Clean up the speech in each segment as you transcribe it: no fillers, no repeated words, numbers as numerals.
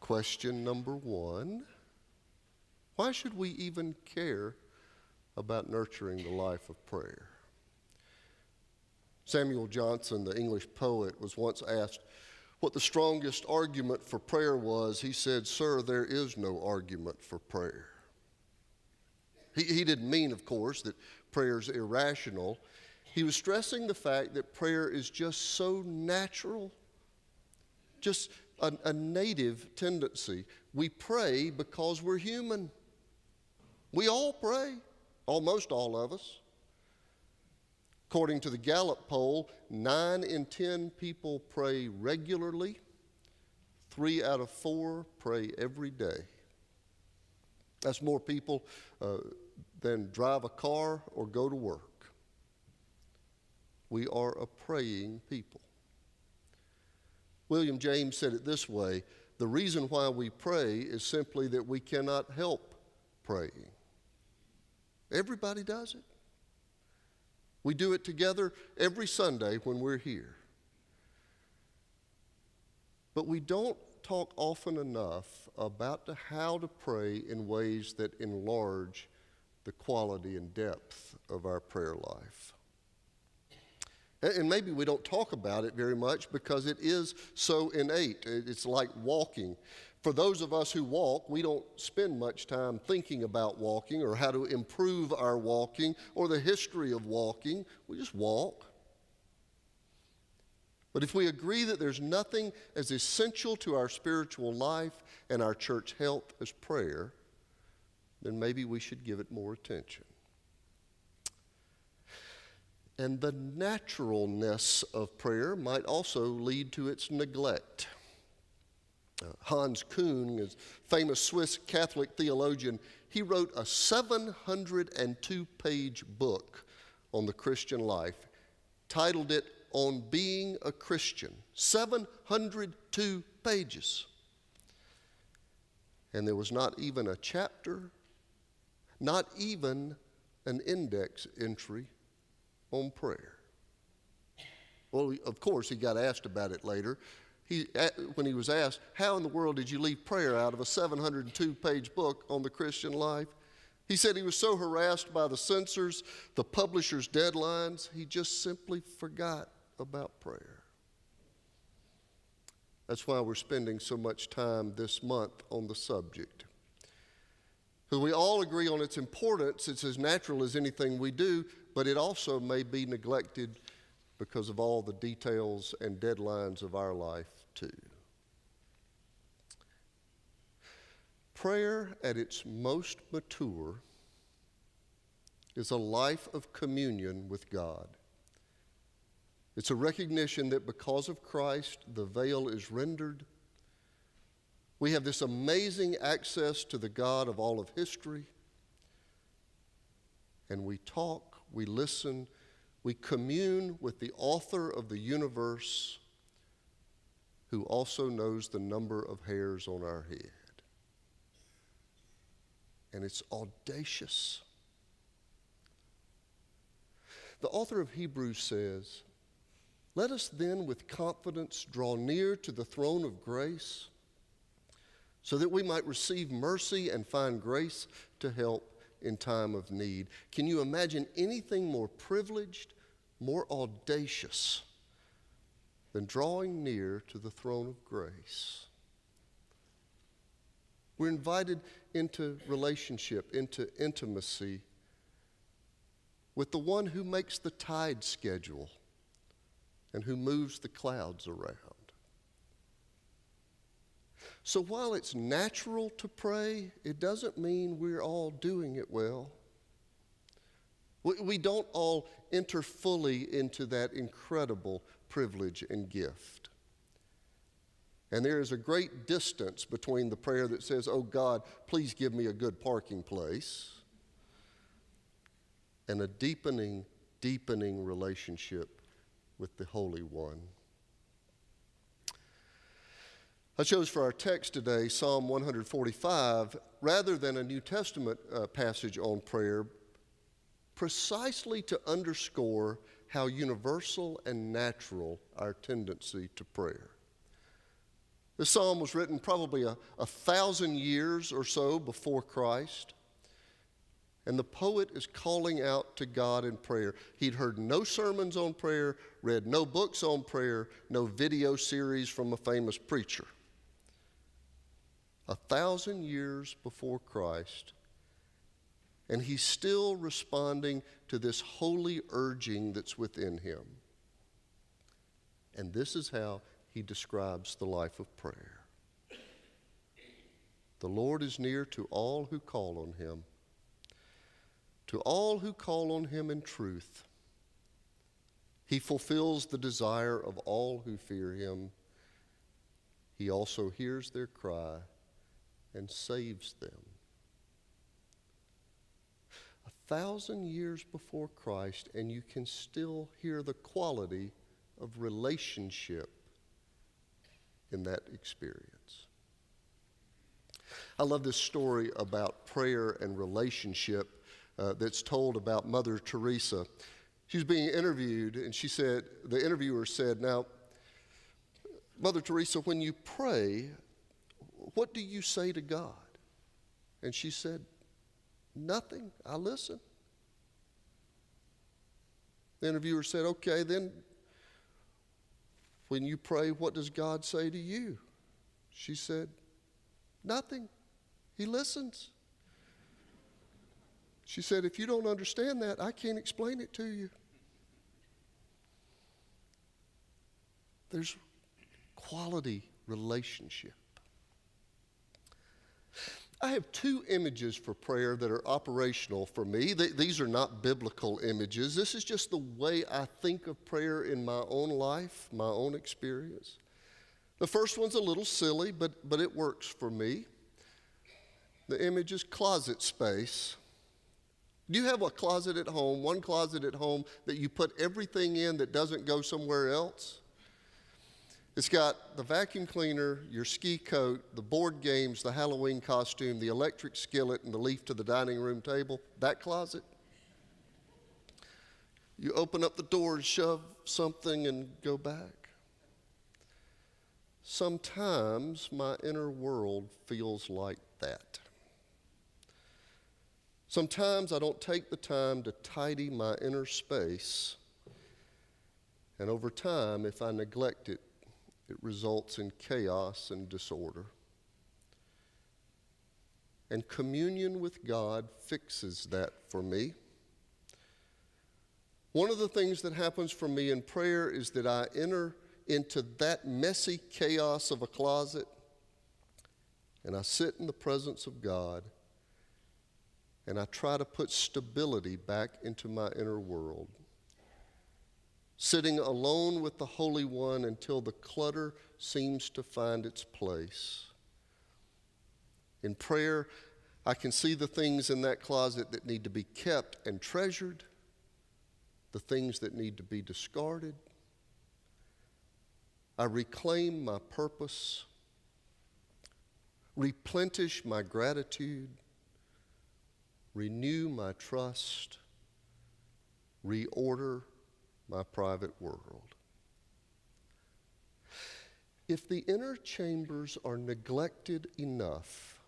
Question number one, why should we even care about nurturing the life of prayer? Samuel Johnson, the English poet, was once asked what the strongest argument for prayer was. He said, "Sir, there is no argument for prayer." He didn't mean, of course, that prayer is irrational. He was stressing the fact that prayer is just so natural, just a native tendency. We pray because we're human. We all pray, almost all of us. According to the Gallup poll, 9 in 10 people pray regularly. 3 out of 4 pray every day. That's more people than drive a car or go to work. We are a praying people. William James said it this way: the reason why we pray is simply that we cannot help praying. Everybody does it. We do it together every Sunday when we're here. But we don't talk often enough about how to pray in ways that enlarge the quality and depth of our prayer life. And maybe we don't talk about it very much because it is so innate. It's like walking. For those of us who walk, we don't spend much time thinking about walking or how to improve our walking or the history of walking. We just walk. But if we agree that there's nothing as essential to our spiritual life and our church health as prayer, then maybe we should give it more attention. And the naturalness of prayer might also lead to its neglect. Hans Kuhn, a famous Swiss Catholic theologian, he wrote a 702-page book on the Christian life, titled it On Being a Christian. 702 pages. And there was not even a chapter, not even an index entry on prayer. Well, of course, he got asked about it later. When he was asked, how in the world did you leave prayer out of a 702-page book on the Christian life? He said he was so harassed by the censors, the publishers' deadlines, he just simply forgot about prayer. That's why we're spending so much time this month on the subject. Because we all agree on its importance. It's as natural as anything we do, but it also may be neglected because of all the details and deadlines of our life too. Prayer at its most mature is a life of communion with God. It's a recognition that because of Christ, the veil is rendered. We have this amazing access to the God of all of history. And we talk, we listen, we commune with the author of the universe, who also knows the number of hairs on our head. And it's audacious. The author of Hebrews says, "Let us then with confidence draw near to the throne of grace, so that we might receive mercy and find grace to help in time of need." Can you imagine anything more privileged, more audacious than drawing near to the throne of grace? We're invited into relationship, into intimacy with the one who makes the tide schedule and who moves the clouds around. So while it's natural to pray, it doesn't mean we're all doing it well. We don't all enter fully into that incredible privilege and gift. And there is a great distance between the prayer that says, "Oh God, please give me a good parking place," and a deepening relationship with the Holy One. I chose for our text today Psalm 145 rather than a New Testament passage on prayer, precisely to underscore how universal and natural our tendency to prayer. This psalm was written probably a 1,000 years or so before Christ. And the poet is calling out to God in prayer. He'd heard no sermons on prayer, read no books on prayer, no video series from a famous preacher. 1,000 years before Christ. And he's still responding to this holy urging that's within him. And this is how he describes the life of prayer. The Lord is near to all who call on him. To all who call on him in truth. He fulfills the desire of all who fear him. He also hears their cry and saves them. 1,000 years before Christ, and you can still hear the quality of relationship in that experience. I love this story about prayer and relationship that's told about Mother Teresa. She was being interviewed, and she said, the interviewer said, "Now, Mother Teresa, when you pray, what do you say to God?" And she said, "Nothing. I listen." The interviewer said, "Okay, then when you pray, what does God say to you?" She said, "Nothing. He listens." She said, "If you don't understand that, I can't explain it to you." There's quality relationship. I have two images for prayer that are operational for me. These are not biblical images. This is just the way I think of prayer in my own life, my own experience. The first one's a little silly, but it works for me. The image is closet space. Do you have a closet at home, one closet at home that you put everything in that doesn't go somewhere else? It's got the vacuum cleaner, your ski coat, the board games, the Halloween costume, the electric skillet, and the leaf to the dining room table. That closet. You open up the door and shove something and go back. Sometimes my inner world feels like that. Sometimes I don't take the time to tidy my inner space, and over time, if I neglect it, it results in chaos and disorder. And communion with God fixes that for me. One of the things that happens for me in prayer is that I enter into that messy chaos of a closet, and I sit in the presence of God, and I try to put stability back into my inner world. Sitting alone with the Holy One until the clutter seems to find its place. In prayer, I can see the things in that closet that need to be kept and treasured, the things that need to be discarded. I reclaim my purpose, replenish my gratitude, renew my trust, reorder my private world. If the inner chambers are neglected enough,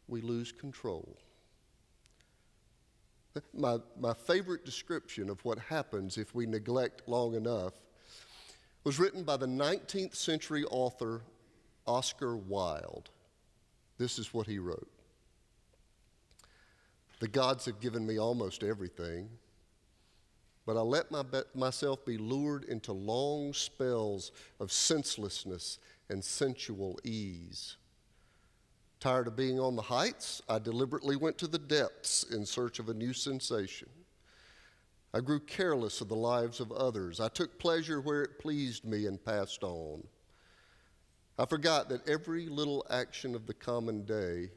we lose control. My favorite description of what happens if we neglect long enough was written by the 19th century author Oscar Wilde. This is what he wrote. "The gods have given me almost everything, but I let myself be lured into long spells of senselessness and sensual ease. Tired of being on the heights, I deliberately went to the depths in search of a new sensation. I grew careless of the lives of others. I took pleasure where it pleased me and passed on. I forgot that every little action of the common day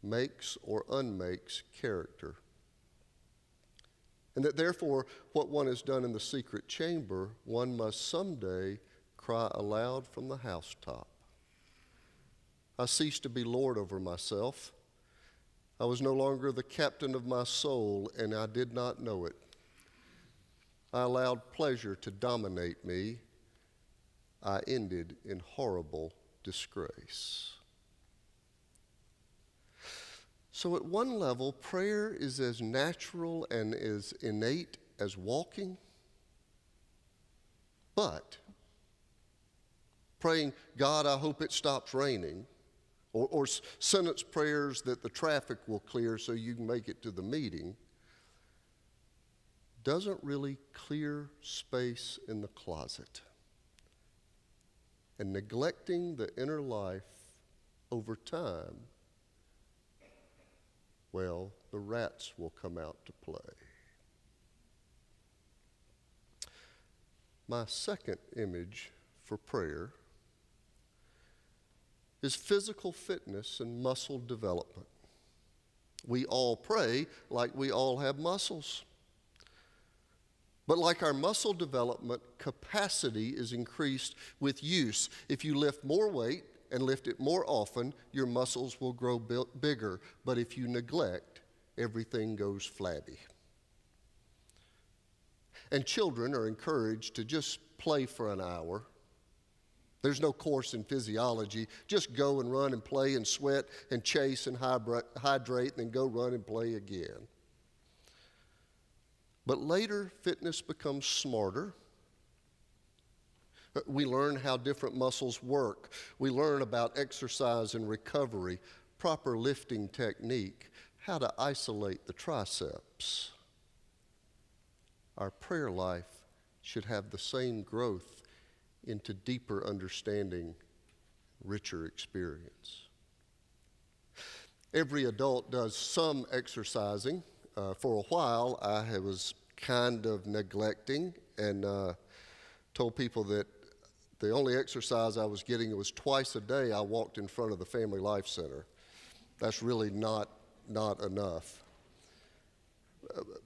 makes or unmakes character, and that therefore what one has done in the secret chamber, one must someday cry aloud from the housetop. I ceased to be Lord over myself. I was no longer the captain of my soul, and I did not know it. I allowed pleasure to dominate me. I ended in horrible disgrace. So at one level, prayer is as natural and as innate as walking, but praying, God, I hope it stops raining, or sentence prayers that the traffic will clear so you can make it to the meeting, doesn't really clear space in the closet. And neglecting the inner life over time, well, the rats will come out to play. My second image for prayer is physical fitness and muscle development. We all pray like we all have muscles. But like our muscle development, capacity is increased with use. If you lift more weight and lift it more often, your muscles will grow bigger. But if you neglect, everything goes flabby. And children are encouraged to just play for an hour. There's no course in physiology. Just go and run and play and sweat and chase and hydrate and then go run and play again. But later, fitness becomes smarter. We learn how different muscles work. We learn about exercise and recovery, proper lifting technique, how to isolate the triceps. Our prayer life should have the same growth into deeper understanding, richer experience. Every adult does some exercising. For a while, I was kind of neglecting and told people that the only exercise I was getting was twice a day I walked in front of the Family Life Center. That's really not enough.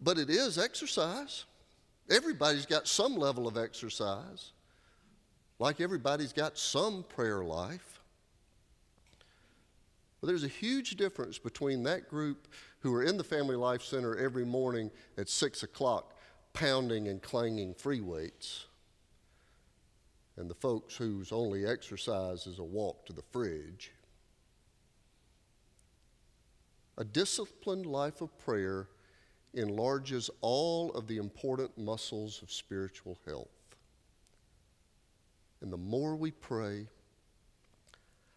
But it is exercise. Everybody's got some level of exercise, like everybody's got some prayer life. But there's a huge difference between that group who are in the Family Life Center every morning at 6 o'clock pounding and clanging free weights, and the folks whose only exercise is a walk to the fridge. A disciplined life of prayer enlarges all of the important muscles of spiritual health. And the more we pray,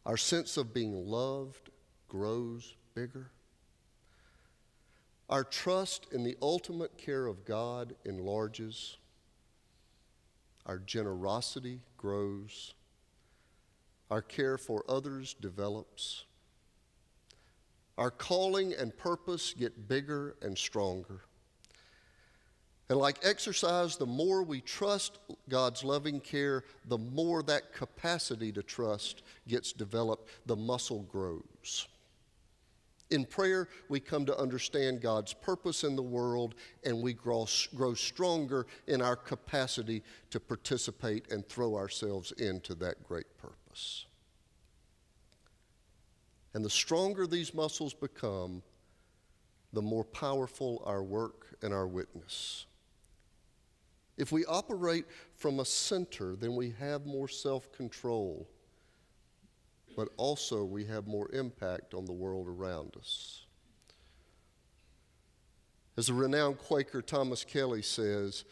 our sense of being loved grows bigger. Our trust in the ultimate care of God enlarges. Our generosity grows. Our care for others develops. Our calling and purpose get bigger and stronger. And like exercise, the more we trust God's loving care, the more that capacity to trust gets developed, the muscle grows. In prayer, we come to understand God's purpose in the world, and we grow stronger in our capacity to participate and throw ourselves into that great purpose. And the stronger these muscles become, the more powerful our work and our witness. If we operate from a center, then we have more self-control, but also we have more impact on the world around us. As the renowned Quaker Thomas Kelly says,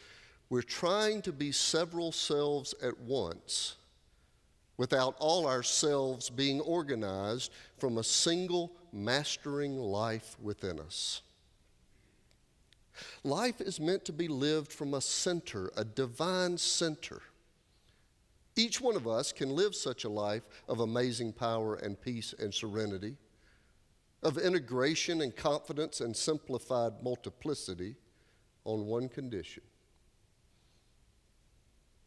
we're trying to be several selves at once without all our selves being organized from a single mastering life within us. Life is meant to be lived from a center, a divine center. Each one of us can live such a life of amazing power and peace and serenity, of integration and confidence and simplified multiplicity on one condition.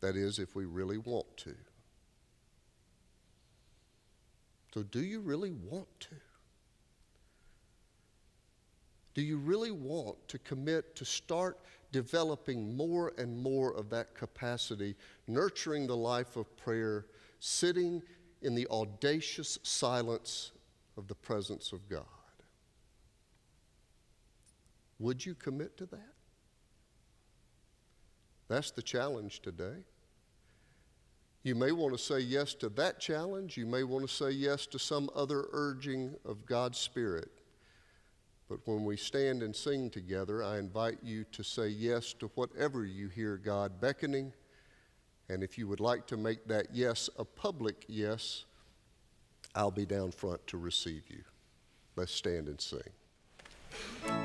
That is, if we really want to. So do you really want to? Do you really want to commit to start developing more and more of that capacity, nurturing the life of prayer, sitting in the audacious silence of the presence of God? Would you commit to that? That's the challenge today. You may want to say yes to that challenge. You may want to say yes to some other urging of God's Spirit. But when we stand and sing together, I invite you to say yes to whatever you hear God beckoning. And if you would like to make that yes a public yes, I'll be down front to receive you. Let's stand and sing.